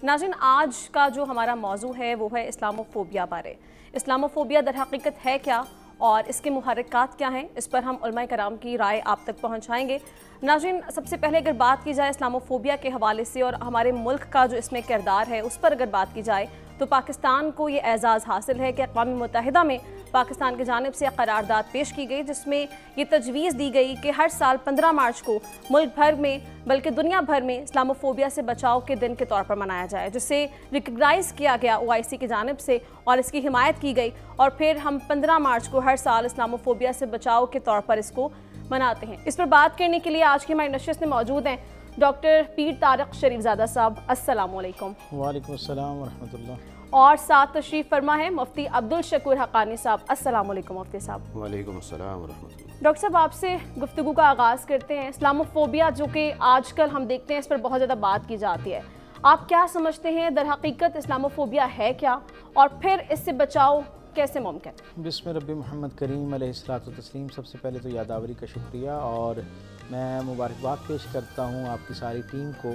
नाज़रीन, आज का जो हमारा मौजू है वो है इस्लामोफोबिया बारे। इस्लामोफोबिया दर हकीकत है क्या और इसके मुहर्रिकात क्या हैं, इस पर हम उलमा कराम की राय आप तक पहुँचाएँगे। नाज़रीन, सबसे पहले अगर बात की जाए इस्लामोफोबिया के हवाले से और हमारे मुल्क का जो इसमें किरदार है उस पर अगर बात की जाए तो पाकिस्तान को ये एज़ाज़ हासिल है कि अक़वाम मुत्तहिदा में पाकिस्तान की जानिब से करारदाद पेश की गई जिसमें ये तजवीज़ दी गई कि हर साल 15 मार्च को मुल्क भर में बल्कि दुनिया भर में इस्लामोफोबिया से बचाव के दिन के तौर पर मनाया जाए, जिसे रिकग्नाइज़ किया गया OIC की जानिब से और इसकी हिमायत की गई। और फिर हम 15 मार्च को हर साल इस्लामोफोबिया से बचाव के तौर पर इसको मनाते हैं। इस पर बात करने के लिए आज की हमारी नशिस्त में मौजूद हैं डॉक्टर पीर तारिक शरीफजादा साहब। अस्सलाम वालेकुम। वालेकुम अस्सलाम व रहमतुल्लाह। और साथ तशरीफ़ फरमा है मुफ्ती अब्दुल शकूर हक़ानी साहब। अस्सलाम वालेकुम मुफ्ती साहब। वालेकुम अस्सलाम व रहमतुल्लाह। डॉक्टर साहब, आपसे गुफ्तगू का आगाज़ करते हैं। इस्लामोफोबिया जो कि आजकल हम देखते हैं इस पर बहुत ज़्यादा बात की जाती है, आप क्या समझते हैं दर हकीकत इस्लामोफोबिया है क्या और फिर इससे बचाव कैसे मुमकिन? बिस्मिल्लाह रब्बी मोहम्मद करीम अलैहिस्सलातु तस्लीम। सबसे पहले तो यादावरी का शुक्रिया और मैं मुबारकबाद पेश करता हूँ आपकी सारी टीम को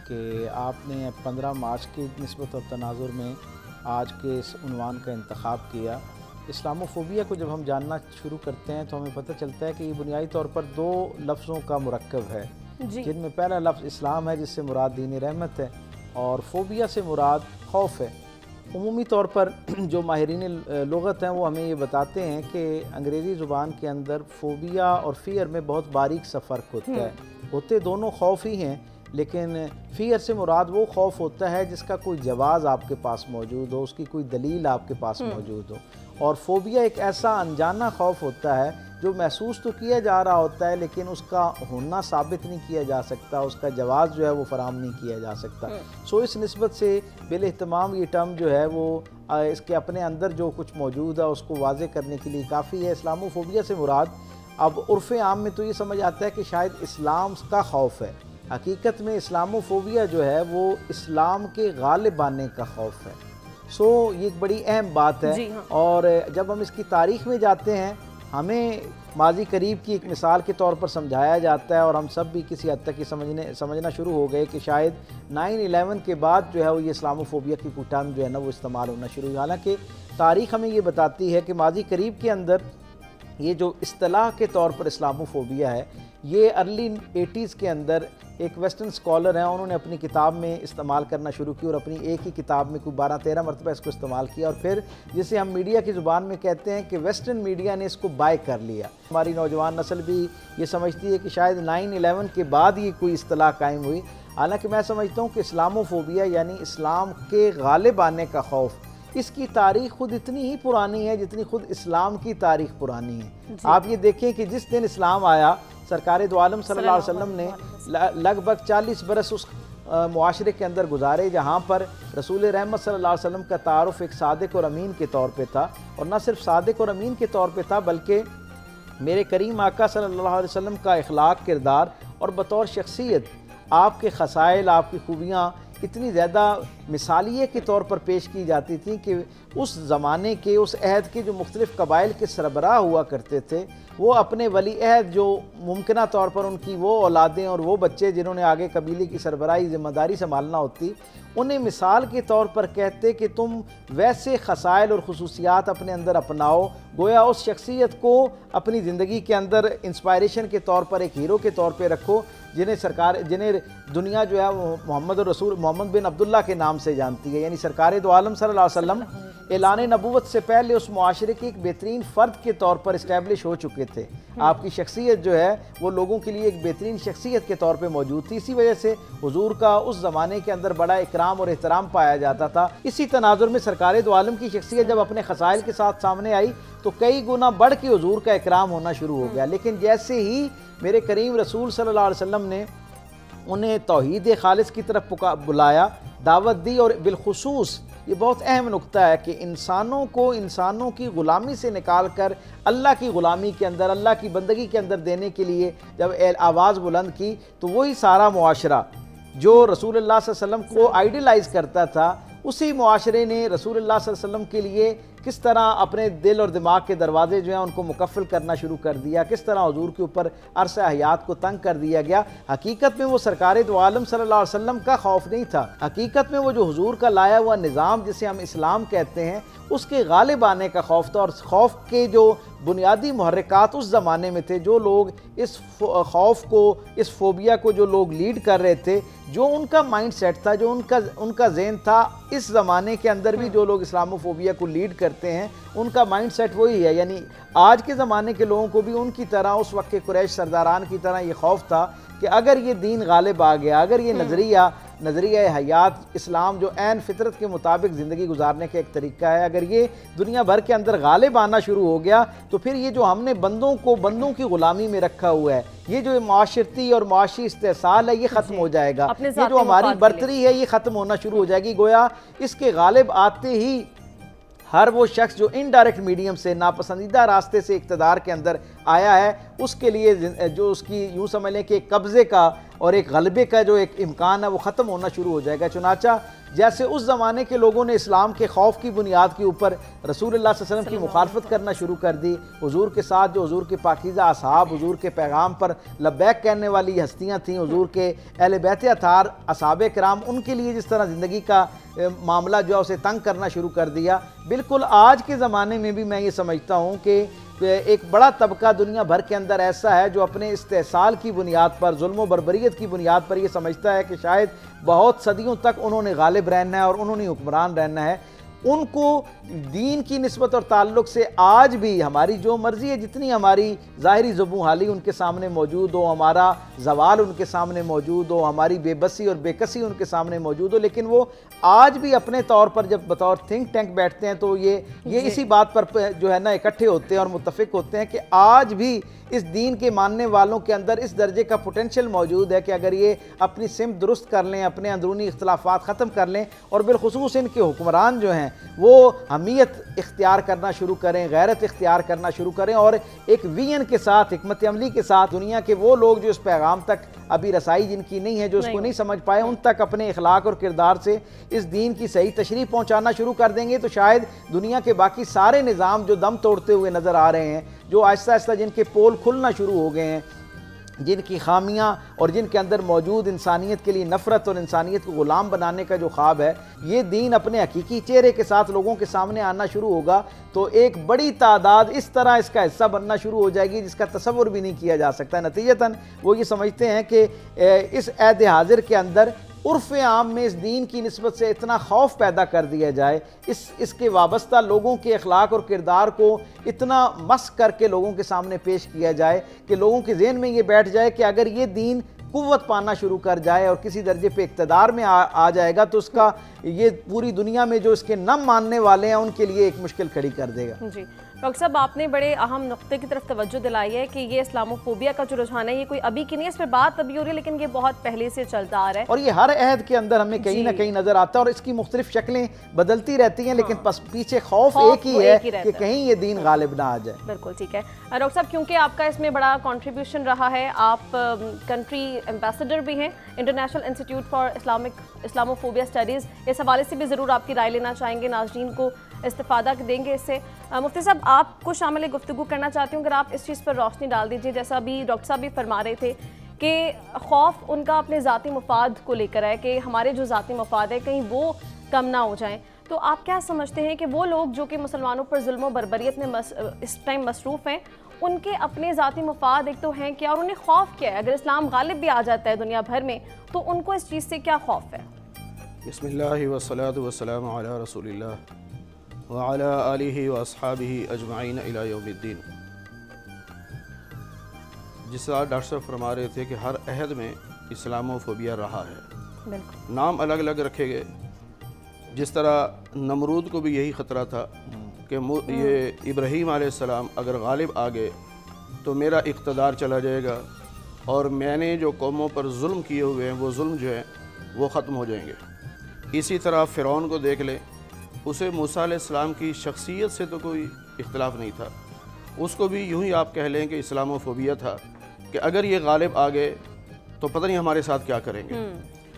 कि आपने 15 मार्च की निस्बत और तनाजुर में आज के इस उन्वान का इंतखाब किया। इस्लामोफोबिया को जब हम जानना शुरू करते हैं तो हमें पता चलता है कि ये बुनियादी तौर पर दो लफ्ज़ों का मुरक्कब है, जिनमें पहला लफ्ज़ इस्लाम है जिससे मुराद दीन रहमत है और फोबिया से मुराद खौफ है। उमूमी तौर पर जो माहिरीन लुग़त हैं वो हमें ये बताते हैं कि अंग्रेज़ी ज़ुबान के अंदर फोबिया और फ़ियर में बहुत बारीक सा फ़र्क होता है। होते दोनों खौफ ही हैं, लेकिन फ़ियर से मुराद वो खौफ होता है जिसका कोई जवाज़ आपके पास मौजूद हो, उसकी कोई दलील आपके पास मौजूद हो। और फोबिया एक ऐसा अनजाना खौफ होता है जो महसूस तो किया जा रहा होता है लेकिन उसका होना साबित नहीं किया जा सकता, उसका जवाज़ जो है वो फराहम नहीं किया जा सकता। सो इस निस्बत से बिल-एहतमाम ये टर्म जो है वो इसके अपने अंदर जो कुछ मौजूद है उसको वाज़े करने के लिए काफ़ी है। इस्लामोफोबिया से मुराद अब उर्फ़ आम में तो ये समझ आता है कि शायद इस्लाम का खौफ है। हकीकत में इस्लामोफोबिया जो है वो इस्लाम के गालिब आने का खौफ है। सो ये एक बड़ी अहम बात है। और जब हम इसकी तारीख़ में जाते हैं हमें माजी करीब की एक मिसाल के तौर पर समझाया जाता है और हम सब भी किसी हद तक ये समझना शुरू हो गए कि शायद 9/11 के बाद जो है वो ये इस्लामोफोबिया की कोई टर्म जो है ना वो इस्तेमाल होना शुरू हुई। हालांकि तारीख़ हमें ये बताती है कि माजी करीब के अंदर ये जो इस्तिलाह के तौर पर इस्लामोफोबिया है ये अर्ली 80s के अंदर एक वेस्टर्न स्कॉलर हैं, उन्होंने अपनी किताब में इस्तेमाल करना शुरू की और अपनी एक ही किताब में कोई 12-13 मरतबा इसको इस्तेमाल किया और फिर जिसे हम मीडिया की ज़ुबान में कहते हैं कि वेस्टर्न मीडिया ने इसको बाय कर लिया। हमारी नौजवान नस्ल भी ये समझती है कि शायद 9/11 के बाद ये कोई इस्तिलाह कायम हुई। हालांकि मैं समझता हूँ कि इस्लामोफोबिया यानी इस्लाम के गालिब आने का खौफ, इसकी तारीख़ खुद इतनी ही पुरानी है जितनी खुद इस्लाम की तारीख़ पुरानी है। आप ये देखें कि जिस दिन इस्लाम आया सरकार दो आलम सल्लल्लाहु अलैहि वसल्लम ने लगभग 40 बरस उस मुआशरे के अंदर गुजारे जहाँ पर रसूल रहमत सल्लल्लाहु अलैहि वसल्लम का तारुफ़ एक सादिक और अमीन के तौर पे था। और न सिर्फ सादिक और अमीन के तौर पे था बल्कि मेरे करीम आका सल्लल्लाहु अलैहि वसल्लम का इखलाक, किरदार और बतौर शख्सियत आपके खसाइल, आपकी खूबियाँ इतनी ज़्यादा मिसालिये के तौर पर पेश की जाती थी कि उस ज़माने के, उस अहद के जो मुख्तलिफ़ कबाइल के सरबराह हुआ करते थे वो अपने वली अहद जो मुमकिना तौर पर उनकी वो औलादें और वो बच्चे जिन्होंने आगे कबीले की सरबराही ज़िम्मेदारी संभालना होती, उन्हें मिसाल के तौर पर कहते कि तुम वैसे खसाइल और खुसूसियात अपने अंदर अपनाओ, गोया उस शख्सियत को अपनी ज़िंदगी के अंदर इंस्पायरेशन के तौर पर एक हीरो के तौर पर रखो जिन्हें दुनिया जो है मोहम्मद बिन अब्दुल्ला के नाम से जानती है। यानी सरकार दो आलम सल्लल्लाहु अलैहि वसल्लम ऐलान नबूवत से पहले उस मुआशरे के एक बेहतरीन फ़र्द के तौर पर इस्टेब्लिश हो चुके थे। आपकी शख्सियत जो है वो लोगों के लिए एक बेहतरीन शख्सियत के तौर पर मौजूद थी। इसी वजह से हुजूर का उस ज़माने के अंदर बड़ा इकराम और एहतराम पाया जाता था। इसी तनाजुर में सरकार दो आलम की शख्सियत जब अपने खसाइल के साथ सामने आई तो कई गुना बढ़ के हुजूर का इकराम होना शुरू हो गया। लेकिन जैसे ही मेरे करीम रसूल सल्लल्लाहु अलैहि वसल्लम ने उन्हें तौहीद खालिस की तरफ बुलाया, दावत दी और बिलखुसूस ये बहुत अहम नुक्ता है कि इंसानों को इंसानों की ग़ुलामी से निकाल कर अल्लाह की ग़ुलामी के अंदर, अल्लाह की बंदगी के अंदर देने के लिए जब आवाज़ बुलंद की तो वही सारा मुआशरा जो रसूलुल्लाह सल्लल्लाहु अलैहि वसल्लम को आइडियलाइज़ करता था उसी मुआशरे ने रसूलुल्लाह सल्लल्लाहु अलैहि वसल्लम के लिए किस तरह अपने दिल और दिमाग के दरवाजे जो हैं उनको मुकफ़ल करना शुरू कर दिया, किस तरह हुजूर के ऊपर अरसा हयात को तंग कर दिया गया। हकीकत में वो सरकार दो आलम सल्लल्लाहु अलैहि वसल्लम का खौफ नहीं था, हकीकत में वो जो हुजूर का लाया हुआ निज़ाम जिसे हम इस्लाम कहते हैं उसके गालिब आने का खौफ था। और खौफ के जो बुनियादी मुहर्रिकात उस ज़माने में थे, जो लोग इस खौफ को, इस फोबिया को जो लोग लीड कर रहे थे, जो उनका माइंड सेट था, जो उनका ज़हन था, इस ज़माने के अंदर भी जो लोग इस्लामोफोबिया को लीड करते हैं उनका माइंड सेट वही है। यानी आज के ज़माने के लोगों को भी उनकी तरह, उस वक्त के कुरैश सरदारान की तरह ये खौफ था कि अगर ये दीन गालिब आ गया, अगर ये नज़रिया हयात इस्लाम जो ऐन फितरत के मुताबिक ज़िंदगी गुजारने का एक तरीका है, अगर ये दुनिया भर के अंदर गालिब आना शुरू हो गया तो फिर ये जो हमने बंदों की ग़ुलामी में रखा हुआ है, ये जो माशरती और माशी इस्तेसाल है, ये ख़त्म हो जाएगा। ये जो हमारी बर्तरी है ये ख़त्म होना शुरू हो जाएगी। गोया इसके गालिब आते ही हर वो शख्स जो इनडायरेक्ट मीडियम से, नापसंदीदा रास्ते से इक़्तिदार के अंदर आया है, उसके लिए जो उसकी यूँ समझ लें कि एक कब्ज़े का और एक गलबे का जो एक इम्कान है वो ख़त्म होना शुरू हो जाएगा। चुनाचा जैसे उस ज़माने के लोगों ने इस्लाम के खौफ की बुनियाद के ऊपर रसूलुल्लाह सल्लल्लाहु अलैहि वसल्लम की मुखालफत करना शुरू कर दी, हुजूर के साथ जो हुजूर के पाकीज़ा असहाब, हुजूर के पैगाम पर लब्बैक कहने वाली हस्तियाँ थीं, हुजूर के अहले बैत अतार असहाबे किराम, उनके लिए जिस तरह ज़िंदगी का मामला जो है उसे तंग करना शुरू कर दिया, बिल्कुल आज के ज़माने में भी मैं ये समझता हूँ कि एक बड़ा तबका दुनिया भर के अंदर ऐसा है जो अपने इस्तेसाल की बुनियाद पर, जुल्म व बर्बरियत की बुनियाद पर ये समझता है कि शायद बहुत सदियों तक उन्होंने गालिब रहना है और उन्होंने हुक्मरान रहना है। उनको दीन की निस्बत और ताल्लुक़ से आज भी हमारी जो मर्ज़ी है, जितनी हमारी ज़ाहिरी ज़ुबून हाली उनके सामने मौजूद हो, हमारा ज़वाल उनके सामने मौजूद हो, हमारी बेबसी और बेकसी उनके सामने मौजूद हो, लेकिन वो आज भी अपने तौर पर जब बतौर थिंक टैंक बैठते हैं तो ये इसी बात पर जो है ना इकट्ठे होते हैं और मुत्तफ़िक होते हैं कि आज भी इस दीन के मानने वालों के अंदर इस दर्जे का पोटेंशियल मौजूद है कि अगर ये अपनी सिमत दुरुस्त कर लें, अपने अंदरूनी इख्तलाफात ख़त्म कर लें और बिलखुसूस इनके हुक्मरान जो हैं वो हमीयत इख्तियार करना शुरू करें, गैरत इख्तियार करना शुरू करें और एक विजन के साथ, हिकमत अमली के साथ दुनिया के वो लोग जो इस पैगाम तक अभी रसाई जिनकी नहीं है, जो उसको नहीं समझ पाए, उन तक अपने इखलाक और किरदार से इस दीन की सही तशरीह पहुँचाना शुरू कर देंगे तो शायद दुनिया के बाकी सारे निज़ाम जो दम तोड़ते हुए नज़र आ रहे हैं, जो आहिस्ता आहिस्ता जिनके पोल खुलना शुरू हो गए हैं, जिनकी खामियां और जिनके अंदर मौजूद इंसानियत के लिए नफ़रत और इंसानियत को ग़ुलाम बनाने का जो ख्वाब है, ये दीन अपने हकीकी चेहरे के साथ लोगों के सामने आना शुरू होगा तो एक बड़ी तादाद इस तरह इसका हिस्सा बनना शुरू हो जाएगी जिसका तसव्वुर भी नहीं किया जा सकता। नतीजतन वो ये समझते हैं कि इस ऐद हाज़िर के अंदर उर्फ़ आम में इस दीन की निस्बत से इतना खौफ पैदा कर दिया जाए, इसके वाबस्ता लोगों के अखलाक और किरदार को इतना मस्क करके लोगों के सामने पेश किया जाए कि लोगों के ज़हन में ये बैठ जाए कि अगर ये दीन कुव्वत पाना शुरू कर जाए और किसी दर्जे पे इक़्तिदार में आ जाएगा तो उसका ये पूरी दुनिया में जो इसके न मानने वाले हैं उनके लिए एक मुश्किल खड़ी कर देगा। जी डॉक्टर साहब, आपने बड़े अहम नुक्ते की तरफ तवज्जो दिलाई है कि ये इस्लामोफोबिया का जो रुझान है ये कोई अभी की नहीं है, इस पर बात अभी हो रही है, लेकिन ये बहुत पहले से चलता आ रहा है और ये हर अहद के अंदर हमें कहीं ना कहीं नजर आता है और इसकी मुख्तलिफ शक्लें बदलती रहती हैं, लेकिन पीछे खौफ एक ही है कि कहीं ये दीन गालिब ना आ जाए। बिल्कुल ठीक है डॉक्टर साहब, क्योंकि आपका इसमें बड़ा कॉन्ट्रीब्यूशन रहा है, आप कंट्री एम्बेसडर भी हैं international institute for Islamophobia studies, इस हवाले से भी ज़रूर आपकी राय लेना चाहेंगे, नाज़रीन को इस्तिफ़ादा देंगे इससे। मुफ्ती साहब, आप कुछ शामिल गुफ्तगू करना चाहती हूँ, अगर आप इस चीज़ पर रोशनी डाल दीजिए। जैसा अभी डॉक्टर साहब भी फरमा रहे थे कि खौफ उनका अपने ज़ाती मफाद को लेकर है कि हमारे जो ज़ाती मफाद है कहीं वो कम ना हो जाएं, तो आप क्या समझते हैं कि वो लोग जो कि मुसलमानों पर जुल्म और बर्बरियत में इस टाइम मसरूफ़ हैं, उनके अपने ज़ाती मफाद एक तो हैं क्या और उन्हें खौफ क्या है? अगर इस्लाम गालिब भी आ जाता है दुनिया भर में तो उनको इस चीज़ से क्या खौफ है? बिस्मिल्लाहि वस्सलातु वस्सलामु अला रसूलिल्लाह व अला आलिहि व अस्हाबिहि अजमाइन इला यौमिद्दीन। जिस तरह डॉक्टर साहब फरमा रहे थे कि हर अहद में इस्लामोफोबिया रहा है, नाम अलग अलग रखे गए। जिस तरह नमरूद को भी यही ख़तरा था कि ये इब्राहीम अलैहिस्सलाम अगर गालिब आ गए तो मेरा इक़्तिदार चला जाएगा और मैंने जो कौमों पर जुल्म किए हुए हैं वो जुल्म जो है वो ख़त्म हो जाएंगे। इसी तरह फ़िरौन को देख लें, उसे मूसा अलैहिस्सलाम की शख्सियत से तो कोई इख्तिलाफ़ नहीं था, उसको भी यूँ ही आप कह लें कि इस्लामोफोबिया था कि अगर ये गालिब आ गए तो पता नहीं हमारे साथ क्या करेंगे।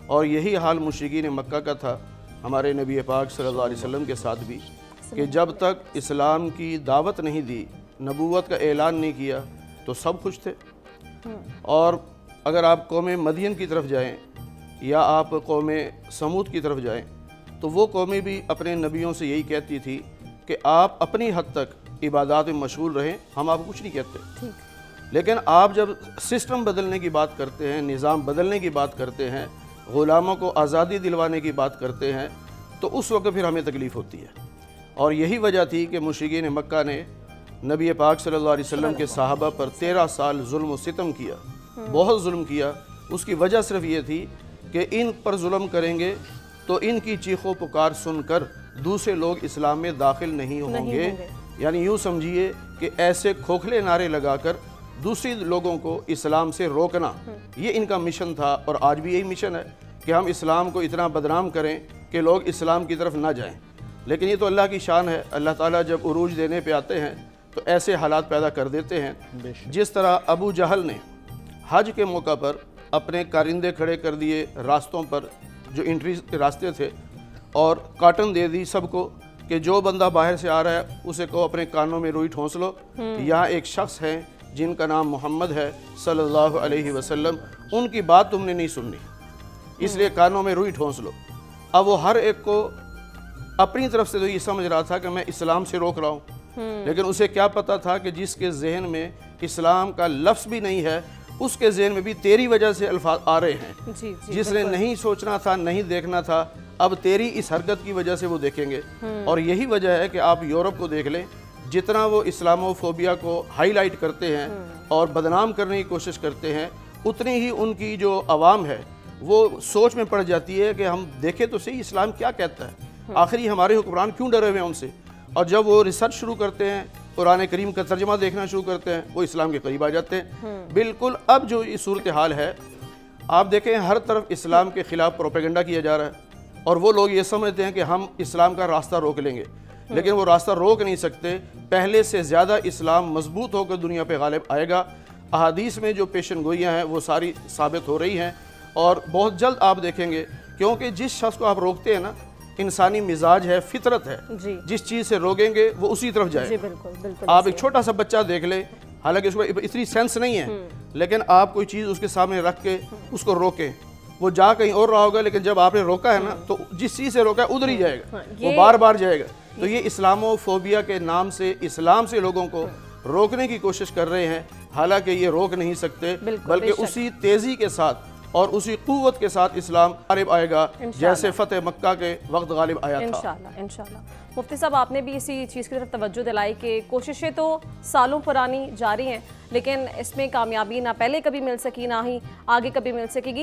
और यही हाल मुशरिकीन मक्का का था हमारे नबी पाक सल्लल्लाहु अलैहि वसल्लम के साथ भी कि जब तक इस्लाम की दावत नहीं दी, नबूवत का ऐलान नहीं किया, तो सब खुश थे। और अगर आप कौम मदियन की तरफ जाएं या आप कौम समूद की तरफ जाएं, तो वो कौमें भी अपने नबियों से यही कहती थी कि आप अपनी हद तक इबादत में मशगूल रहें, हम आपको कुछ नहीं कहते। लेकिन आप जब सिस्टम बदलने की बात करते हैं, निज़ाम बदलने की बात करते हैं, ग़ुलामों को आज़ादी दिलवाने की बात करते हैं, तो उस वक्त फिर हमें तकलीफ़ होती है। और यही वजह थी कि मुशरिकीन मक्का ने नबी पाक सल्लल्लाहु अलैहि वसल्लम के सहाबा पर 13 साल जुल्म व सितम किया, बहुत जुल्म किया। उसकी वजह सिर्फ ये थी कि इन पर जुल्म करेंगे तो इनकी चीखों पुकार सुनकर दूसरे लोग इस्लाम में दाखिल नहीं होंगे। यानी यूँ समझिए कि ऐसे खोखले नारे लगाकर दूसरे लोगों को इस्लाम से रोकना, ये इनका मिशन था। और आज भी यही मिशन है कि हम इस्लाम को इतना बदनाम करें कि लोग इस्लाम की तरफ ना जाएं। लेकिन ये तो अल्लाह की शान है, अल्लाह ताला जब उरूज देने पे आते हैं तो ऐसे हालात पैदा कर देते हैं। जिस तरह अबू जहल ने हज के मौका पर अपने कारिंदे खड़े कर दिए रास्तों पर, जो एंट्री के रास्ते थे, और काटन दे दी सबको कि जो बंदा बाहर से आ रहा है उसे को अपने कानों में रुई ठोंस लो, यहाँ एक शख्स है जिनका नाम मोहम्मद है सल्लल्लाहु अलैहि वसल्लम, उनकी बात तुमने नहीं सुननी, इसलिए कानों में रुई ठोंस लो। अब वो हर एक को अपनी तरफ से तो ये समझ रहा था कि मैं इस्लाम से रोक रहा हूँ, लेकिन उसे क्या पता था कि जिसके जहन में इस्लाम का लफ्ज़ भी नहीं है, उसके जहन में भी तेरी वजह से अल्फाज आ रहे हैं। जिसने नहीं सोचना था, नहीं देखना था, अब तेरी इस हरकत की वजह से वो देखेंगे। और यही वजह है कि आप यूरोप को देख लें, जितना वो इस्लामोफोबिया को हाईलाइट करते हैं और बदनाम करने की कोशिश करते हैं, उतनी ही उनकी जो आवाम है वो सोच में पड़ जाती है कि हम देखें तो सही इस्लाम क्या कहता है, आखिर हमारे हुक्मरान क्यों डरे हुए हैं उनसे। और जब वो रिसर्च शुरू करते हैं, कुरान करीम का तर्जमा देखना शुरू करते हैं, वो इस्लाम के करीब आ जाते हैं। बिल्कुल अब जो ये सूरत हाल है, आप देखें हर तरफ इस्लाम के ख़िलाफ़ प्रोपेगेंडा किया जा रहा है, और वो लोग ये समझते हैं कि हम इस्लाम का रास्ता रोक लेंगे, लेकिन वो रास्ता रोक नहीं सकते। पहले से ज़्यादा इस्लाम मजबूत होकर दुनिया पे गालिब आएगा। अहादीस में जो पेशन गोइयाँ हैं वो सारी साबित हो रही हैं, और बहुत जल्द आप देखेंगे, क्योंकि जिस शख्स को आप रोकते हैं ना, इंसानी मिजाज है, फितरत है, जिस चीज़ से रोकेंगे वो उसी तरफ जाए। आप एक छोटा सा बच्चा देख ले, हालांकि उसको इतनी सेंस नहीं है, लेकिन आप कोई चीज़ उसके सामने रख के उसको रोकें, वो जा कहीं और रहा होगा, लेकिन जब आपने रोका है ना, तो जिस चीज़ से रोका है उधर ही जाएगा, वो बार बार जाएगा। तो ये इस्लामोफोबिया के नाम से इस्लाम से लोगों को रोकने की कोशिश कर रहे हैं, हालांकि ये रोक नहीं सकते, बल्कि उसी तेज़ी के साथ और उसी क़ुव्वत के साथ इस्लाम गालिब आएगा जैसे फ़तेह मक्का के वक्त गालिब आया था। इंशाअल्लाह। मुफ्ती साहब, आपने भी इसी चीज़ की तरफ तवज्जो दिलाई कि कोशिशें तो सालों पुरानी जारी हैं, लेकिन इसमें कामयाबी ना पहले कभी मिल सकी, ना ही आगे कभी मिल सकेगी।